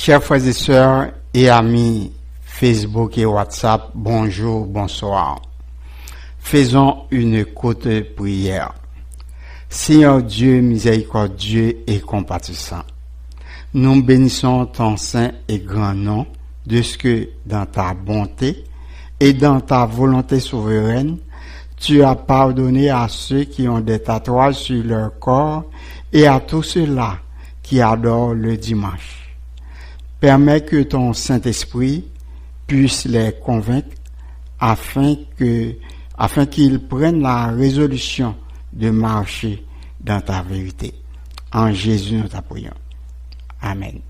Chers frères et sœurs et amis Facebook et WhatsApp, bonjour, bonsoir. Faisons une courte prière. Seigneur Dieu miséricordieux et compatissant, nous bénissons ton saint et grand nom de ce que dans ta bonté et dans ta volonté souveraine, tu as pardonné à ceux qui ont des tatouages sur leur corps et à tous ceux-là qui adorent le dimanche. Permets que ton Saint-Esprit puisse les convaincre afin qu'ils prennent la résolution de marcher dans ta vérité. En Jésus, nous t'apprions. Amen.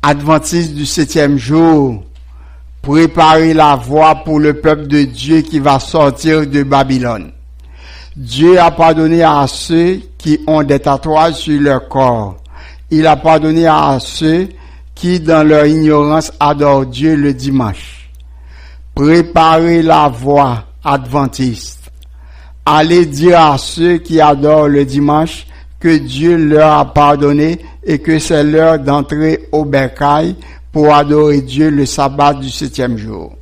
Adventistes du 7e jour, préparez la voie pour le peuple de Dieu qui va sortir de Babylone. Dieu a pardonné à ceux qui ont des tatouages sur leur corps. Il a pardonné à ceux qui, dans leur ignorance, adorent Dieu le dimanche. Préparez la voie adventiste. Allez dire à ceux qui adorent le dimanche que Dieu leur a pardonné et que c'est l'heure d'entrer au bercail pour adorer Dieu le sabbat du 7e jour.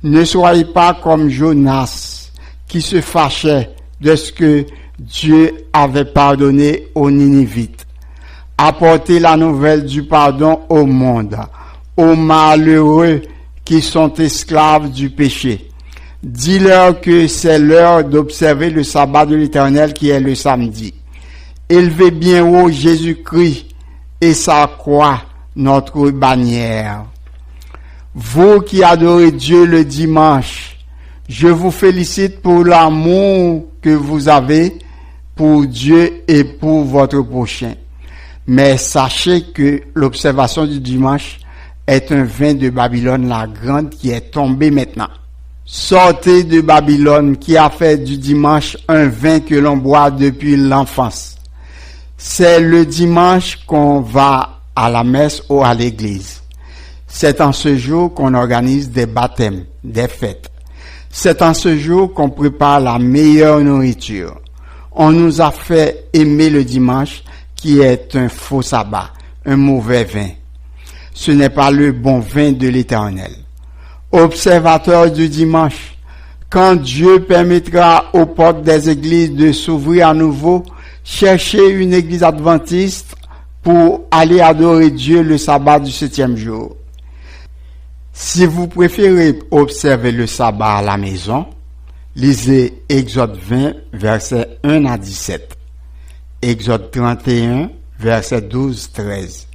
Ne soyez pas comme Jonas, qui se fâchait de ce que Dieu avait pardonné aux Ninivites. Apportez la nouvelle du pardon au monde, aux malheureux qui sont esclaves du péché. Dis-leur que c'est l'heure d'observer le sabbat de l'Éternel qui est le samedi. Élevez bien haut Jésus-Christ et sa croix, notre bannière. Vous qui adorez Dieu le dimanche, je vous félicite pour l'amour que vous avez pour Dieu et pour votre prochain. Mais sachez que l'observation du dimanche est un vin de Babylone la grande qui est tombé maintenant. Sortez de Babylone qui a fait du dimanche un vin que l'on boit depuis l'enfance. C'est le dimanche qu'on va à la messe ou à l'église. C'est en ce jour qu'on organise des baptêmes, des fêtes. C'est en ce jour qu'on prépare la meilleure nourriture. On nous a fait aimer le dimanche qui est un faux sabbat, un mauvais vin. Ce n'est pas le bon vin de l'Éternel. Observateurs du dimanche, quand Dieu permettra aux portes des églises de s'ouvrir à nouveau, cherchez une église adventiste pour aller adorer Dieu le sabbat du 7e jour. Si vous préférez observer le sabbat à la maison, lisez Exode 20, versets 1 à 17. Exode 31, verset 12-13.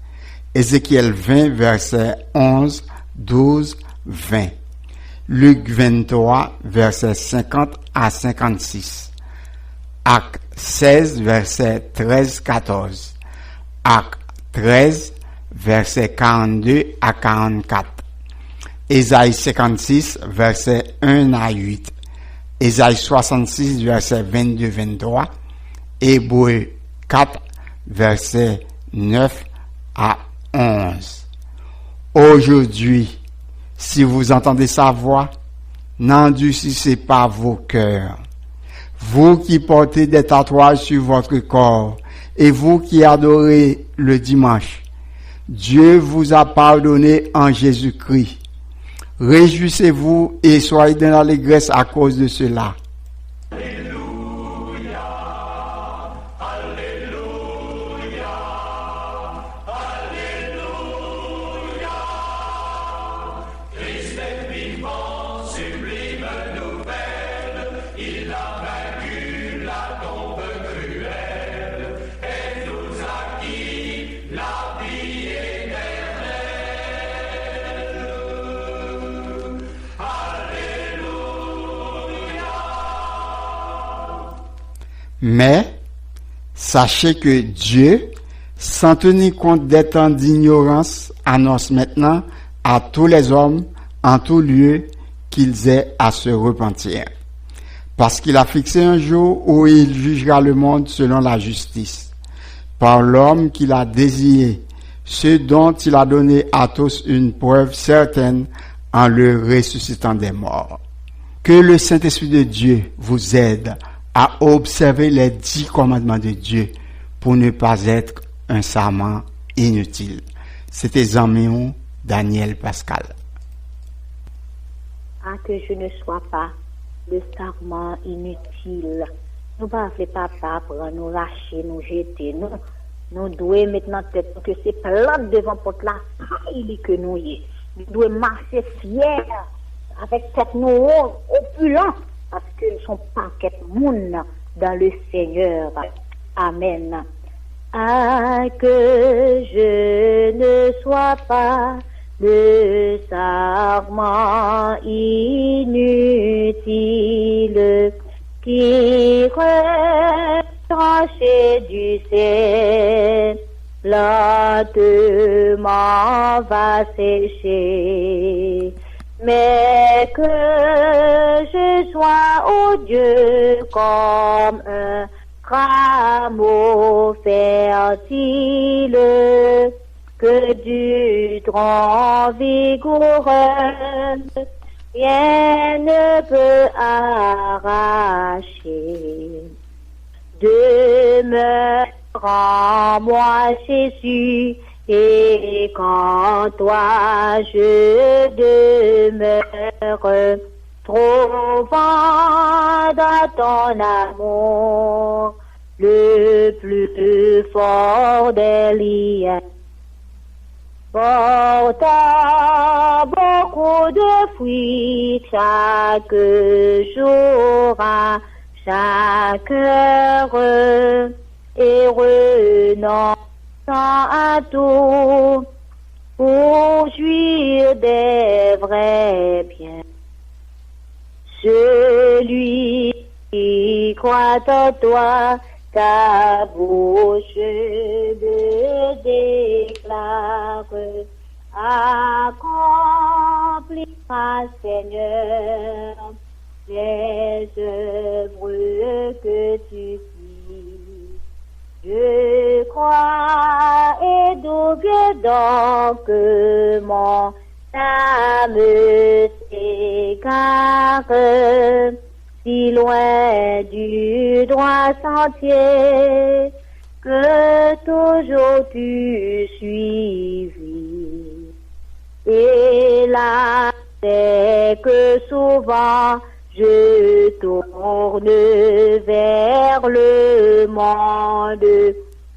Ézéchiel 20, verset 11, 12, 20. Luc 23, verset 50 à 56. Acte 16, verset 13-14. Acte 13, verset 42 à 44. Ésaïe 56, verset 1 à 8. Ésaïe 66, verset 22-23. Hébreux 4, verset 9 à 11. Aujourd'hui, si vous entendez sa voix, n'endurcissez pas vos cœurs. Vous qui portez des tatouages sur votre corps et vous qui adorez le dimanche, Dieu vous a pardonné en Jésus-Christ. Réjouissez-vous et soyez dans l'allégresse à cause de cela. Mais sachez que Dieu, sans tenir compte des temps d'ignorance, annonce maintenant à tous les hommes, en tout lieu, qu'ils aient à se repentir. Parce qu'il a fixé un jour où il jugera le monde selon la justice, par l'homme qu'il a désiré, ce dont il a donné à tous une preuve certaine en le ressuscitant des morts. Que le Saint-Esprit de Dieu vous aide à observer les 10 commandements de Dieu pour ne pas être un serment inutile. C'était Zamion Daniel Pascal. Que je ne sois pas de serment inutile. Nous ne pouvons pas prendre, nous lâcher, nous jeter. Nous devons maintenant tête que c'est plate devant porte la faille que nous y est. Nous devons marcher fiers avec tête nous opulents. Parce que nous sommes paquet monde dans le Seigneur. Amen. Que je ne sois pas de serment inutile qui retranché du ciel, lentement va sécher. Mais que je sois, ô Dieu, comme un rameau fertile, que du tronc vigoureux, rien ne peut arracher. Demeure en moi, Jésus, et quand toi je demeure, trouvant dans ton amour le plus fort des liens, portant beaucoup de fruits chaque jour à chaque heure, et renonçant à tout pour jouir des vrais biens. Celui qui croit en toi, ta bouche le déclare, accomplira, Seigneur, les œuvres que tu fais. Je crois et doute donc que mon âme s'égare si loin du droit sentier que toujours tu suivis. Et là, c'est que souvent je tourne vers le monde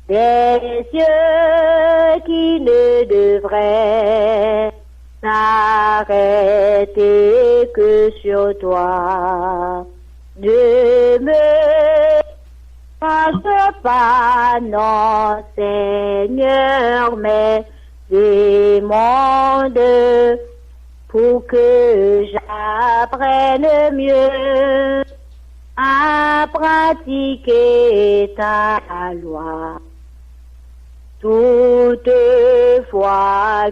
des yeux qui ne devraient s'arrêter que sur toi. Ne me passe pas, non Seigneur, mais des mondes pour que j'apprenne mieux à pratiquer ta loi. Toutefois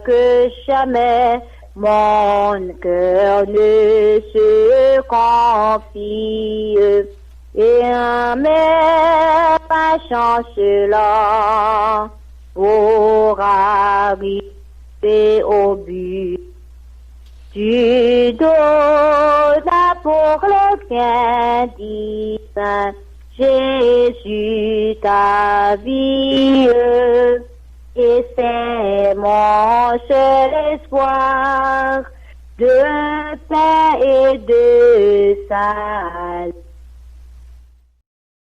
que jamais mon cœur ne se confie et en mes pas chancelant pour arriver et au but. Tu donnes pour le bien divin, Jésus ta vie, et c'est mon seul espoir de paix et de salut.